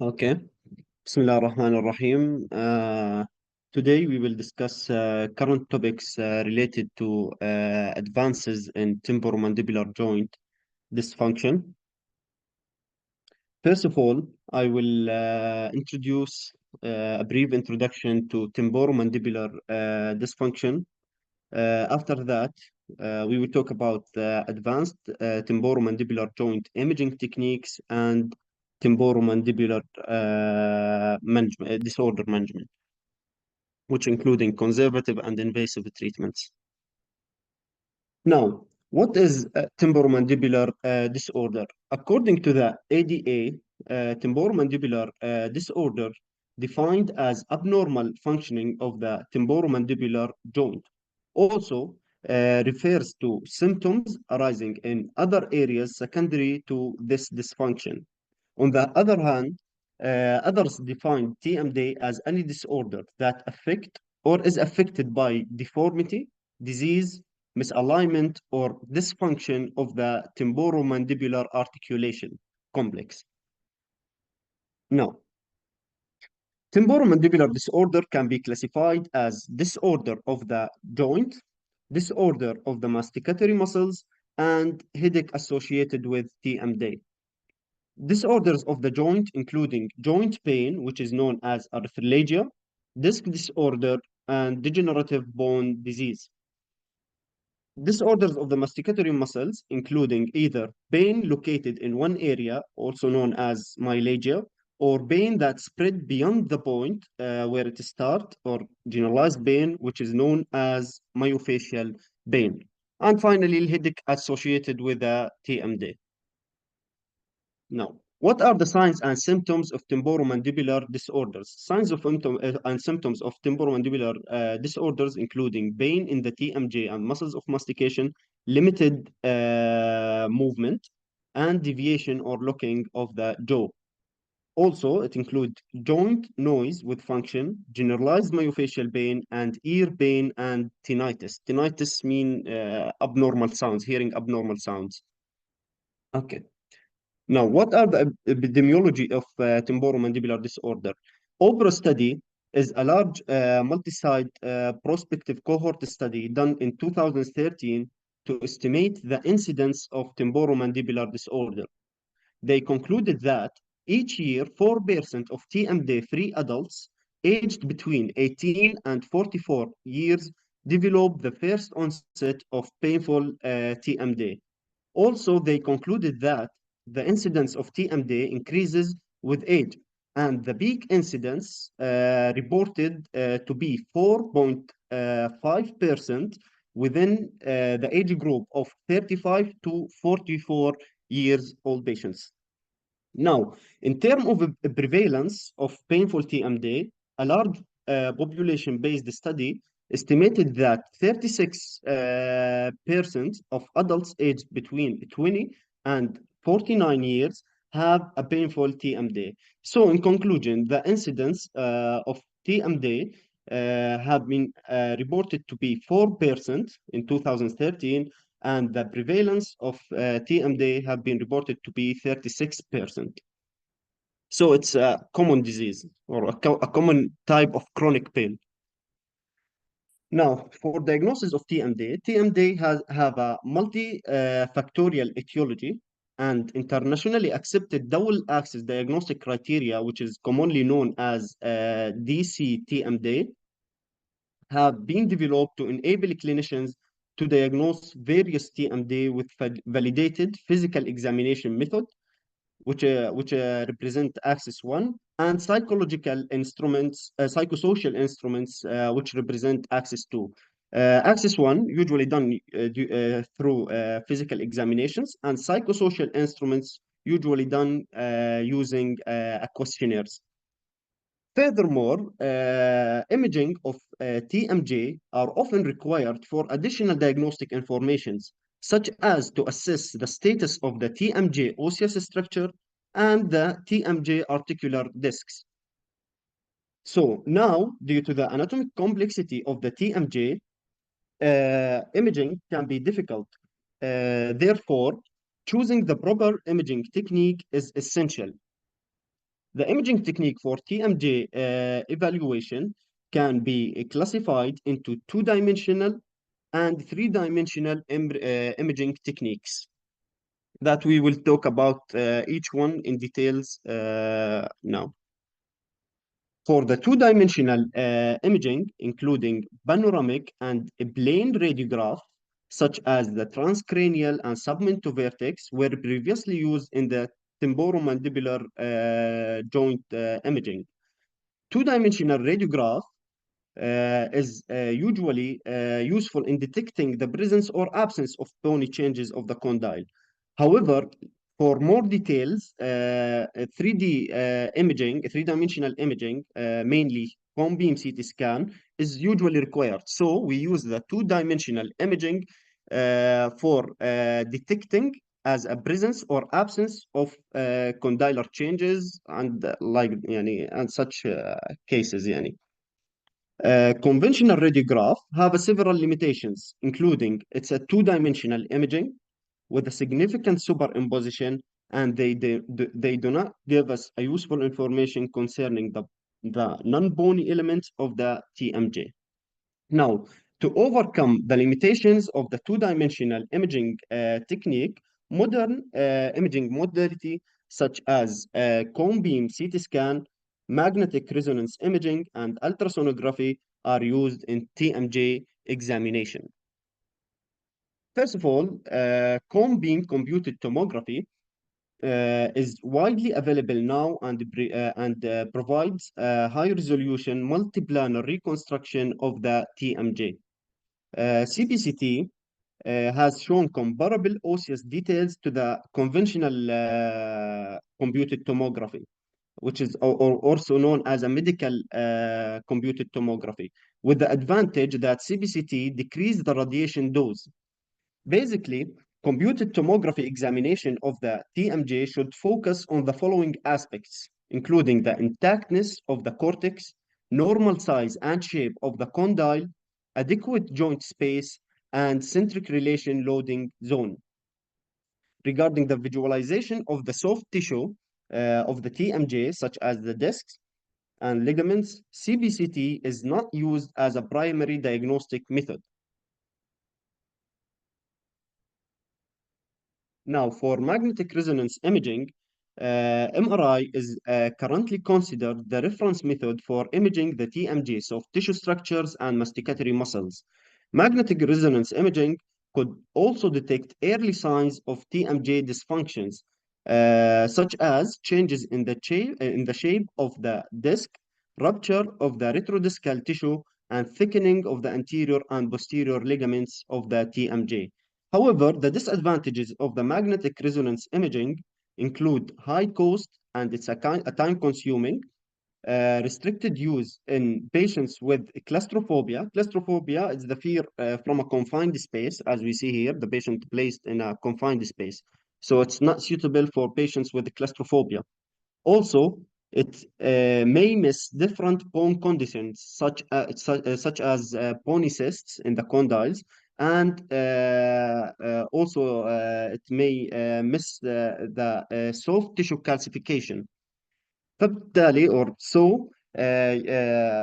Okay. Bismillah ar-Rahman ar-Rahim. Today we will discuss current topics related to advances in temporomandibular joint dysfunction. First of all, I will introduce a brief introduction to temporomandibular dysfunction. After that, we will talk about advanced temporomandibular joint imaging techniques and temporomandibular disorder management, which including conservative and invasive treatments. Now, what is temporomandibular disorder? According to the ADA, temporomandibular disorder defined as abnormal functioning of the temporomandibular joint. Also refers to symptoms arising in other areas secondary to this dysfunction. On the other hand, others define TMD as any disorder that affect or is affected by deformity, disease, misalignment, or dysfunction of the temporomandibular articulation complex. Now, temporomandibular disorder can be classified as disorder of the joint, disorder of the masticatory muscles, and headache associated with TMD. Disorders of the joint, including joint pain, which is known as arthralgia, disc disorder, and degenerative bone disease. Disorders of the masticatory muscles, including either pain located in one area, also known as myalgia, or pain that spread beyond the point where it starts, or generalized pain, which is known as myofascial pain. And finally, headache associated with a TMD. Now, what are the signs and symptoms of temporomandibular disorders? Signs of and symptoms of temporomandibular disorders, including pain in the TMJ and muscles of mastication, limited movement, and deviation or locking of the jaw. Also, it includes joint noise with function, generalized myofascial pain, and ear pain and tinnitus. Tinnitus mean abnormal sounds, hearing abnormal sounds. Okay. Now, what are the epidemiology of temporomandibular disorder? OPRA study is a large multi-site prospective cohort study done in 2013 to estimate the incidence of temporomandibular disorder. They concluded that each year, 4% of TMD-free adults aged between 18 and 44 years develop the first onset of painful TMD. Also, they concluded that the incidence of TMD increases with age, and the peak incidence reported to be 4.5% within the age group of 35 to 44 years old patients. Now, in terms of prevalence of painful TMD, a large population-based study estimated that 36% of adults aged between 20 and 49 years have a painful TMD. So, in conclusion, the incidence of TMD have been reported to be 4% in 2013, and the prevalence of TMD have been reported to be 36%. So it's a common disease or a common type of chronic pain. Now, for diagnosis of TMD, TMD have a multi-factorial etiology and internationally accepted double-axis diagnostic criteria, which is commonly known as DC-TMD, have been developed to enable clinicians to diagnose various TMD with validated physical examination method, which represent axis 1, and psychological instruments, psychosocial instruments, which represent axis 2. Axis 1 usually done through physical examinations, and psychosocial instruments usually done using questionnaires. Furthermore, imaging of TMJ are often required for additional diagnostic informations, such as to assess the status of the TMJ osseous structure and the TMJ articular discs. So now, due to the anatomic complexity of the TMJ, imaging can be difficult. Therefore, choosing the proper imaging technique is essential. The imaging technique for TMJ evaluation can be classified into two-dimensional and three-dimensional imaging techniques that we will talk about each one in details now. For the two-dimensional imaging, including panoramic and a plane radiograph, such as the transcranial and submentovertex, were previously used in the temporomandibular joint imaging. Two-dimensional radiograph is usually useful in detecting the presence or absence of bony changes of the condyle. However, for more details, 3D imaging, three-dimensional imaging, mainly cone beam CT scan, is usually required. So we use the two-dimensional imaging for detecting as a presence or absence of condylar changes and and such cases يعني. Conventional radiograph have several limitations, including it's a two-dimensional imaging with a significant superimposition, and they do not give us a useful information concerning the non-bony elements of the TMJ. Now, to overcome the limitations of the two-dimensional imaging technique, modern imaging modality such as cone beam CT scan, magnetic resonance imaging, and ultrasonography are used in TMJ examination. First of all, cone beam computed tomography is widely available now and provides high resolution multiplanar reconstruction of the TMJ. CBCT has shown comparable osseous details to the conventional computed tomography, which is or also known as a medical computed tomography, with the advantage that CBCT decreases the radiation dose. Basically, computed tomography examination of the TMJ should focus on the following aspects, including the intactness of the cortex, normal size and shape of the condyle, adequate joint space, and centric relation loading zone. Regarding the visualization of the soft tissue of the TMJ, such as the discs and ligaments, CBCT is not used as a primary diagnostic method. Now, for magnetic resonance imaging, MRI is currently considered the reference method for imaging the TMJ, soft tissue structures and masticatory muscles. Magnetic resonance imaging could also detect early signs of TMJ dysfunctions, such as changes in the shape of the disc, rupture of the retrodiscal tissue, and thickening of the anterior and posterior ligaments of the TMJ. However, the disadvantages of the magnetic resonance imaging include high cost and it's a time-consuming, restricted use in patients with claustrophobia. Claustrophobia is the fear from a confined space, as we see here, the patient placed in a confined space. So it's not suitable for patients with claustrophobia. Also, it may miss different bone conditions, such as polycysts in the condyles, and also it may miss the soft tissue calcification. فبالتالي or so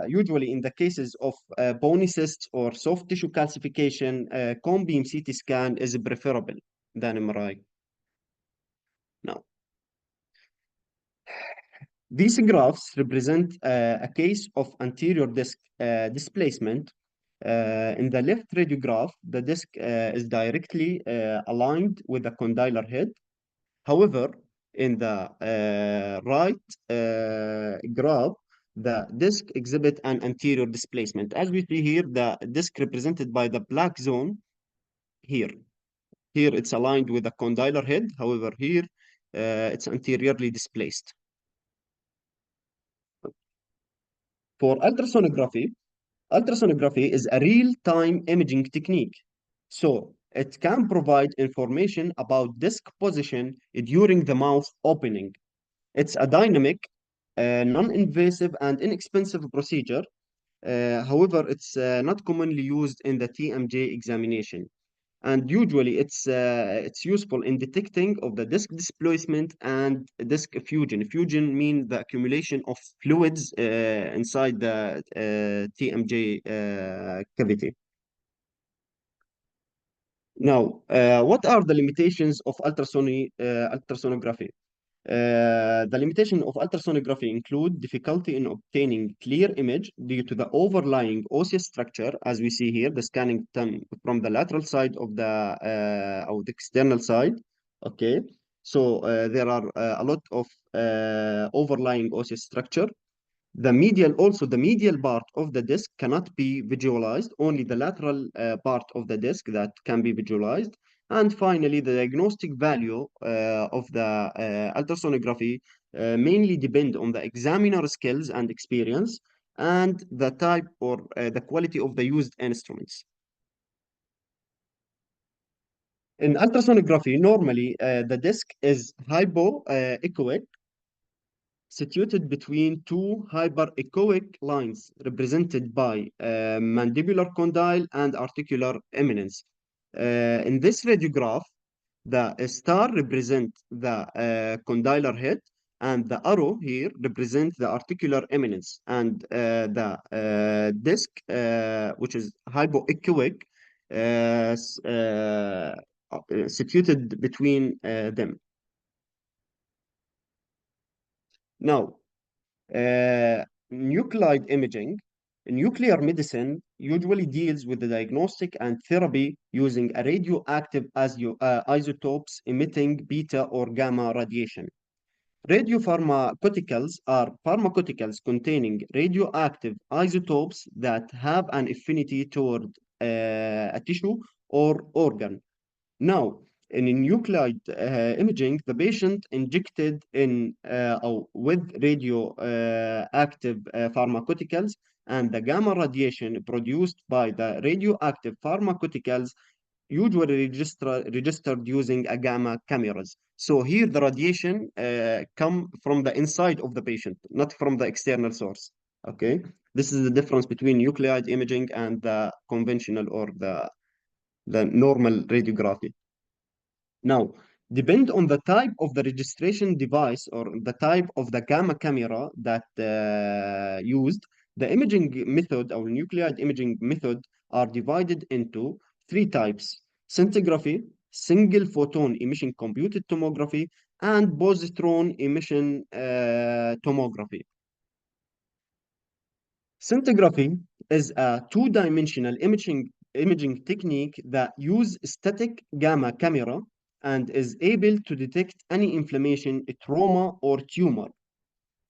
usually in the cases of bony cysts or soft tissue calcification, cone beam CT scan is preferable than MRI. Now, these graphs represent a case of anterior disc displacement. In the left radiograph, the disc is directly aligned with the condylar head. However, in the right graph, the disc exhibit an anterior displacement. As we see here, the disc represented by the black zone here. Here it's aligned with the condylar head. However, here it's anteriorly displaced. For ultrasonography, ultrasonography is a real-time imaging technique. So it can provide information about disc position during the mouth opening. It's a dynamic, non-invasive, and inexpensive procedure. However, it's not commonly used in the TMJ examination. and usually it's useful in detecting of the disc displacement and disc effusion. Effusion means the accumulation of fluids inside the TMJ cavity. Now, what are the limitations of ultrasonography? The limitation of ultrasonography include difficulty in obtaining clear image due to the overlying osseous structure, as we see here, the scanning done from the lateral side of the external side. Okay, so there are a lot of overlying osseous structure. The medial part of the disc cannot be visualized, only the lateral part of the disc that can be visualized. And finally, the diagnostic value of the ultrasonography mainly depend on the examiner skills and experience and the type or the quality of the used instruments. In ultrasonography, normally the disc is hypoechoic, situated between two hyperechoic lines represented by mandibular condyle and articular eminence. In this radiograph, the star represents the condylar head, and the arrow here represents the articular eminence, and the disc, which is hypoechoic, situated between them. Now, nuclide imaging. Nuclear medicine usually deals with the diagnostic and therapy using a radioactive isotopes emitting beta or gamma radiation. Radiopharmaceuticals are pharmaceuticals containing radioactive isotopes that have an affinity toward a tissue or organ. Now, in nuclide imaging, the patient injected in or with radioactive pharmaceuticals and the gamma radiation produced by the radioactive pharmaceuticals usually registered using a gamma cameras. So here the radiation come from the inside of the patient, not from the external source. Okay, this is the difference between nuclide imaging and the conventional or the normal radiography. Now, depend on the type of the registration device or the type of the gamma camera that used, the imaging method or nuclide imaging method are divided into three types: scintigraphy, single photon emission computed tomography, and positron emission tomography. Scintigraphy is a two-dimensional imaging technique that uses static gamma camera and is able to detect any inflammation, trauma, or tumor.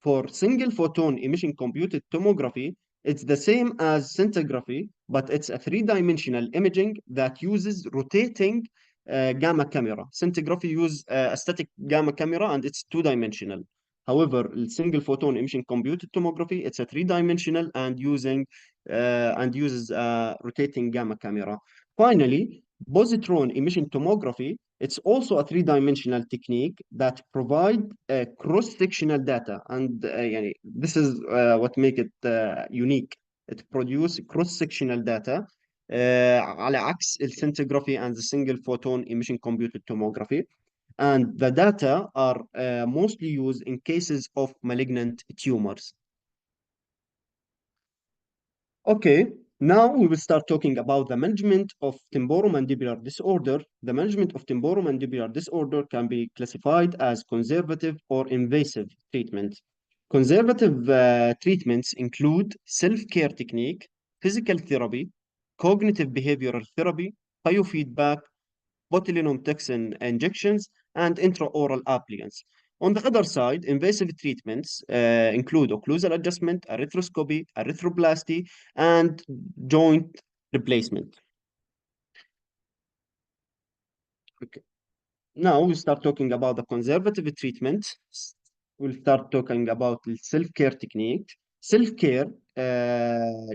For single photon emission computed tomography, it's the same as scintigraphy, but it's a three-dimensional imaging that uses rotating gamma camera. Scintigraphy uses a static gamma camera and it's two-dimensional. However, single photon emission computed tomography, it's a three-dimensional and uses a rotating gamma camera. Finally, positron emission tomography, it's also a three-dimensional technique that provide cross-sectional data, and يعني, this is what make it unique. It produce cross-sectional data على عكس السنتيgraphy and the single photon emission computed tomography. And the data are mostly used in cases of malignant tumors. Okay, now we will start talking about the management of temporomandibular disorder. The management of temporomandibular disorder can be classified as conservative or invasive treatment. Conservative treatments include self-care technique, physical therapy, cognitive behavioral therapy, biofeedback, botulinum toxin injections, and intraoral appliance. On the other side, invasive treatments include occlusal adjustment, arthroscopy, arthroplasty, and joint replacement. Okay. Now we start talking about the conservative treatment. We'll start talking about the self-care technique. Self-care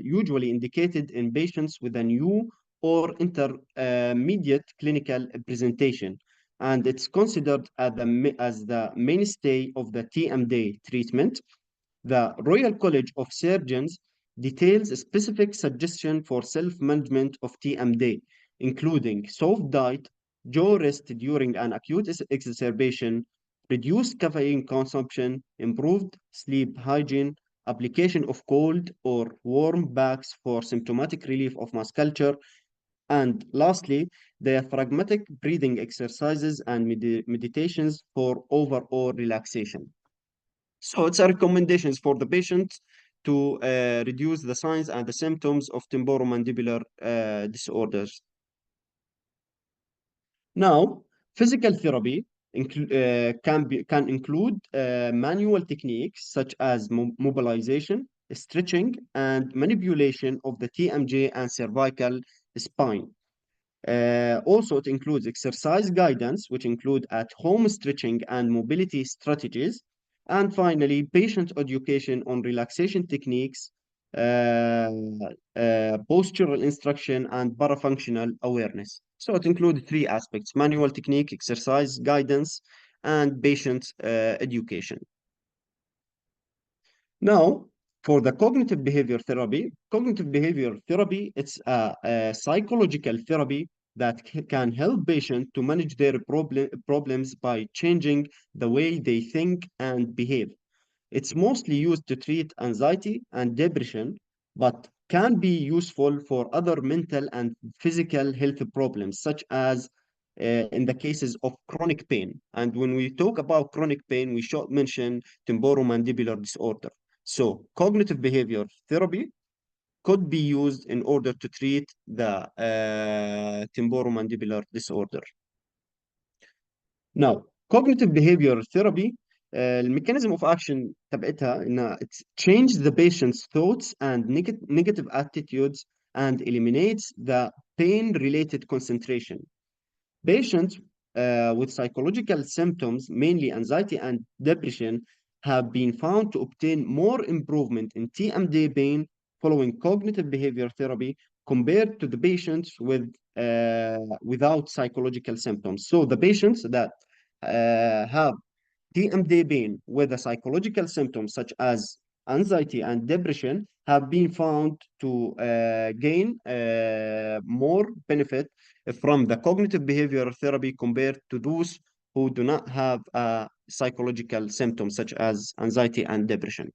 usually indicated in patients with a new or intermediate clinical presentation, and it's considered as the mainstay of the TMD treatment. The Royal College of Surgeons details a specific suggestion for self-management of TMD, including soft diet, jaw rest during an acute exacerbation, reduced caffeine consumption, improved sleep hygiene, application of cold or warm bags for symptomatic relief of musculature, and lastly, diaphragmatic breathing exercises and meditations for overall relaxation. So it's a recommendations for the patient to reduce the signs and the symptoms of temporomandibular disorders. Now, physical therapy can include manual techniques such as mobilization, stretching, and manipulation of the TMJ and cervical spine. Also, it includes exercise guidance, which include at-home stretching and mobility strategies. And finally, patient education on relaxation techniques, uh, postural instruction, and parafunctional awareness. So it includes three aspects: manual technique, exercise guidance, and patient education. Now, for the cognitive behavior therapy, it's a psychological therapy that can help patients to manage their problems by changing the way they think and behave. It's mostly used to treat anxiety and depression, but can be useful for other mental and physical health problems, such as in the cases of chronic pain. And when we talk about chronic pain, we should mention temporomandibular disorder. So, cognitive behavior therapy could be used in order to treat the temporomandibular disorder. Now, cognitive behavior therapy, الميكانيزم of action تبعتها انها it changes the patient's thoughts and negative attitudes and eliminates the pain-related concentration. Patients with psychological symptoms, mainly anxiety and depression, have been found to obtain more improvement in TMD pain following cognitive behavior therapy compared to the patients without psychological symptoms. So the patients that have TMD pain with a psychological symptoms such as anxiety and depression have been found to gain more benefit from the cognitive behavioral therapy compared to those who do not have psychological symptoms such as anxiety and depression.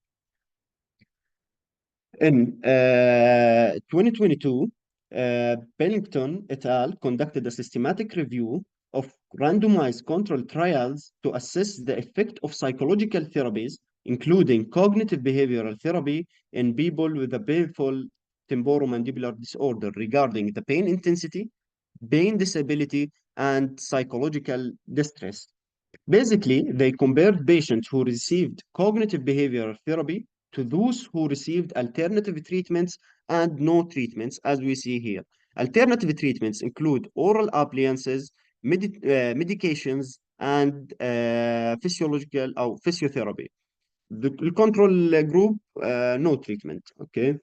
In 2022, Pennington et al. Conducted a systematic review of randomized controlled trials to assess the effect of psychological therapies, including cognitive behavioral therapy, in people with a painful temporomandibular disorder regarding the pain intensity, pain disability, and psychological distress. Basically, they compared patients who received cognitive behavioral therapy to those who received alternative treatments and no treatments, as we see here. Alternative treatments include oral appliances, medications, and physiological or physiotherapy. The control group, no treatment. Okay,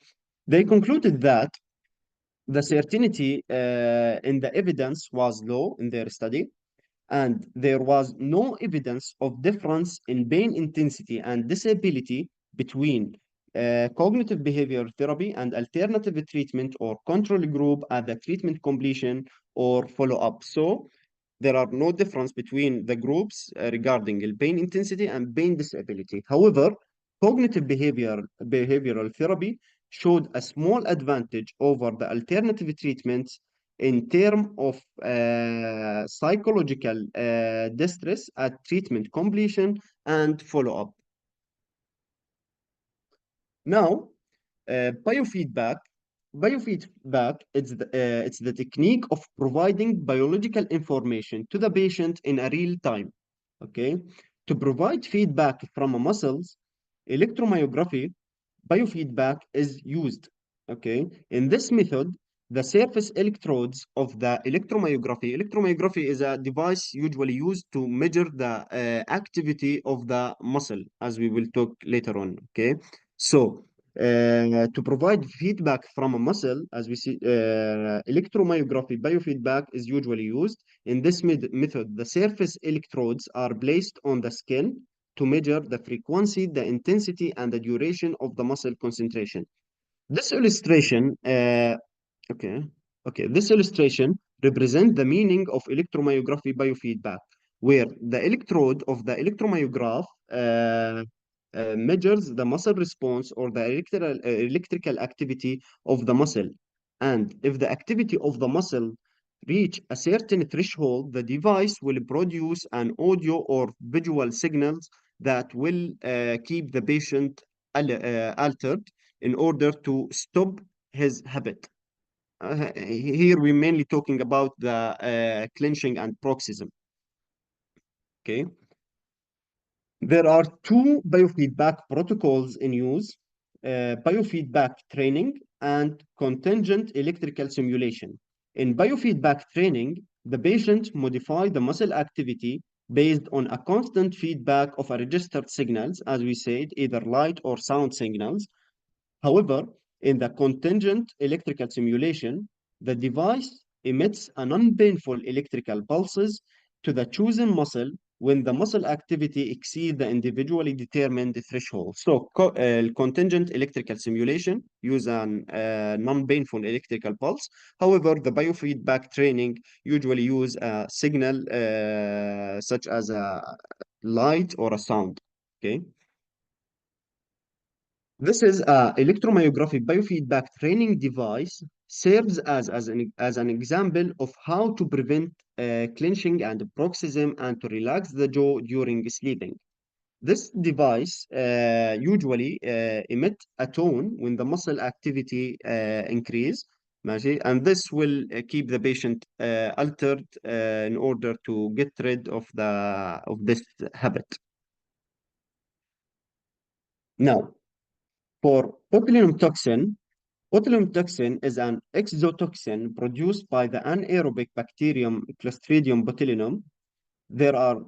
they concluded that the certainty in the evidence was low in their study, and there was no evidence of difference in pain intensity and disability between cognitive behavioral therapy and alternative treatment or control group at the treatment completion or follow-up. So there are no difference between the groups regarding the pain intensity and pain disability. However, cognitive behavioral therapy showed a small advantage over the alternative treatments in terms of psychological distress at treatment completion and follow-up. Now, biofeedback. Biofeedback it's the technique of providing biological information to the patient in a real time. Okay, to provide feedback from a muscles, electromyography biofeedback is used. Okay, in this method, the surface electrodes of the electromyography is a device usually used to measure the activity of the muscle, as we will talk later on. Okay, so to provide feedback from a muscle, as we see, electromyography biofeedback is usually used. In this method, the surface electrodes are placed on the skin to measure the frequency, the intensity, and the duration of the muscle concentration. This illustration, okay, this illustration represent the meaning of electromyography biofeedback, where the electrode of the electromyograph measures the muscle response or the electrical activity of the muscle. And if the activity of the muscle reach a certain threshold, the device will produce an audio or visual signals that will keep the patient altered in order to stop his habit. Here we're mainly talking about the clenching and paroxysm. Okay. There are two biofeedback protocols in use, biofeedback training and contingent electrical simulation. In biofeedback training, the patient modify the muscle activity based on a constant feedback of a registered signals, as we said, either light or sound signals. However, in the contingent electrical simulation, the device emits a non-painful electrical pulses to the chosen muscle when the muscle activity exceeds the individually determined threshold. So, contingent electrical simulation use an non-painful electrical pulse. However, the biofeedback training usually use a signal such as a light or a sound. Okay. This is a electromyographic biofeedback training device serves as an example of how to prevent clenching and paroxysm and to relax the jaw during sleeping. This device usually emit a tone when the muscle activity increase, ماشي? And this will keep the patient altered in order to get rid of this habit. Now, for botulinum toxin, botulinum toxin is an exotoxin produced by the anaerobic bacterium Clostridium botulinum. There are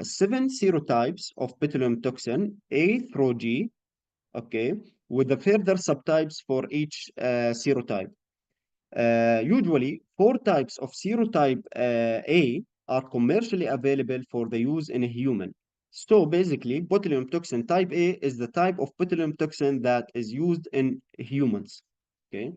7 serotypes of botulinum toxin, A through G, okay, with the further subtypes for each serotype. Usually, 4 types of serotype A are commercially available for the use in a human. So basically, botulinum toxin type A is the type of botulinum toxin that is used in humans. Okay.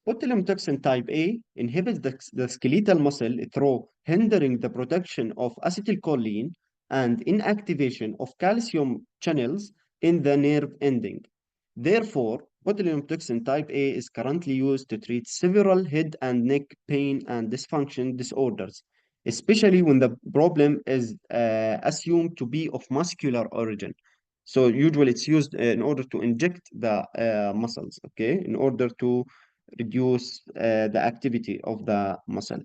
Botulinum toxin type A inhibits the skeletal muscle through hindering the production of acetylcholine and inactivation of calcium channels in the nerve ending. Therefore, botulinum toxin type A is currently used to treat several head and neck pain and dysfunction disorders, especially when the problem is assumed to be of muscular origin. So usually it's used in order to inject the muscles, okay, in order to reduce the activity of the muscle.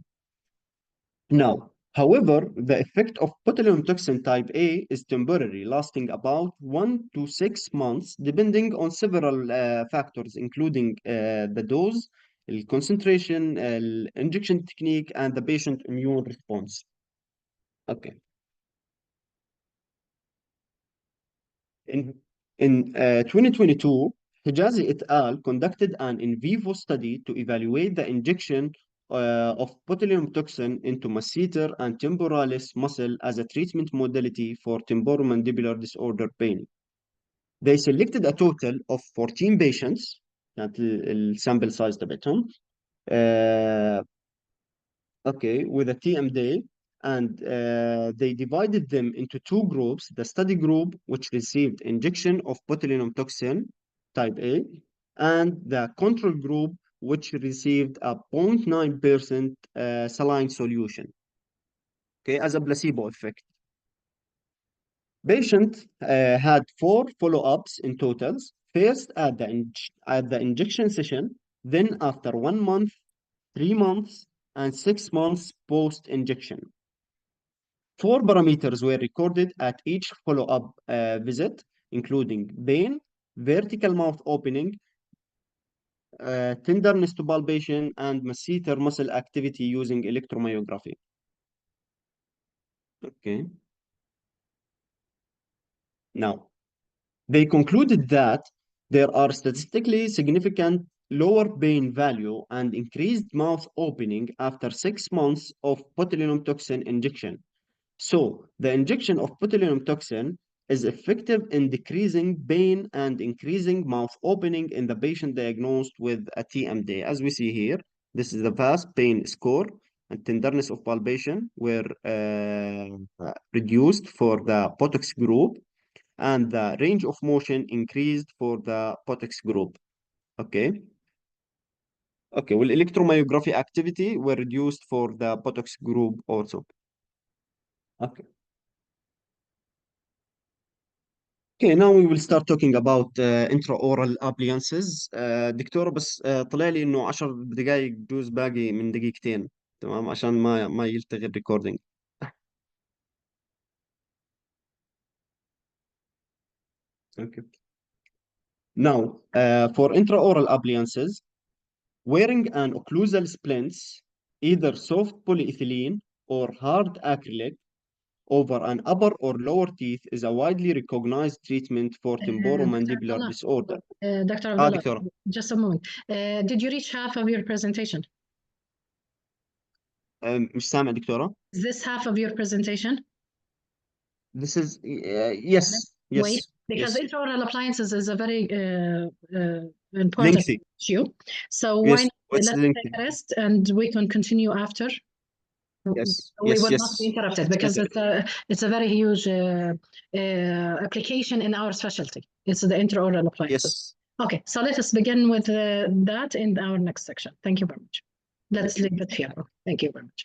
Now, however, the effect of botulinum toxin type A is temporary, lasting about 1 to 6 months, depending on several factors, including the dose, the concentration, injection technique, and the patient immune response. Okay. In, in 2022, Hijazi et al. Conducted an in vivo study to evaluate the injection of botulinum toxin into masseter and temporalis muscle as a treatment modality for temporomandibular disorder pain. They selected a total of 14 patients, كانت السامبل سايز تبعتهم okay, with a TMD, and they divided them into two groups. The study group, which received injection of botulinum toxin type A, and the control group, which received a 0.9% saline solution, okay, as a placebo effect. Patient had 4 follow-ups in totals. First at the injection session, then after 1 month, 3 months, and 6 months post-injection. 4 parameters were recorded at each follow-up visit, including pain, vertical mouth opening, tenderness to palpation, and masseter muscle activity using electromyography. Okay. Now, they concluded that there are statistically significant lower pain value and increased mouth opening after 6 months of botulinum toxin injection. So, the injection of botulinum toxin is effective in decreasing pain and increasing mouth opening in the patient diagnosed with a TMD. As we see here, this is the VAS pain score. and tenderness of palpation were reduced for the Botox group, and the range of motion increased for the Botox group. Okay. Okay. Well, electromyography activity were reduced for the Botox group also. Okay. Okay, now we will start talking about intraoral appliances. دكتورة بس طلع لي انه 10 دقائق بجوز باقي من دقيقتين. تمام عشان ما يلتغي الريكوردينج. Okay. Now, for intraoral appliances, wearing an occlusal splints, either soft polyethylene or hard acrylic, over an upper or lower teeth is a widely recognized treatment for temporomandibular disorder. Dr. Abdullah, دكتورة. just a moment. Did you reach half of your presentation? مش سامع دكتورة. Is this half of your presentation? This is yes, Wait, yes, because yes. intraoral appliances is a very important Lengthy. issue. So Yes, why it's let's lengthy. take a rest and we can continue after. Yes, We yes, will yes. not be interrupted because better. it's a very huge application in our specialty. It's the intraoral appliances. Yes. Okay, so let us begin with that in our next section. Thank you very much. Let's Thank you. leave it here. Thank you very much.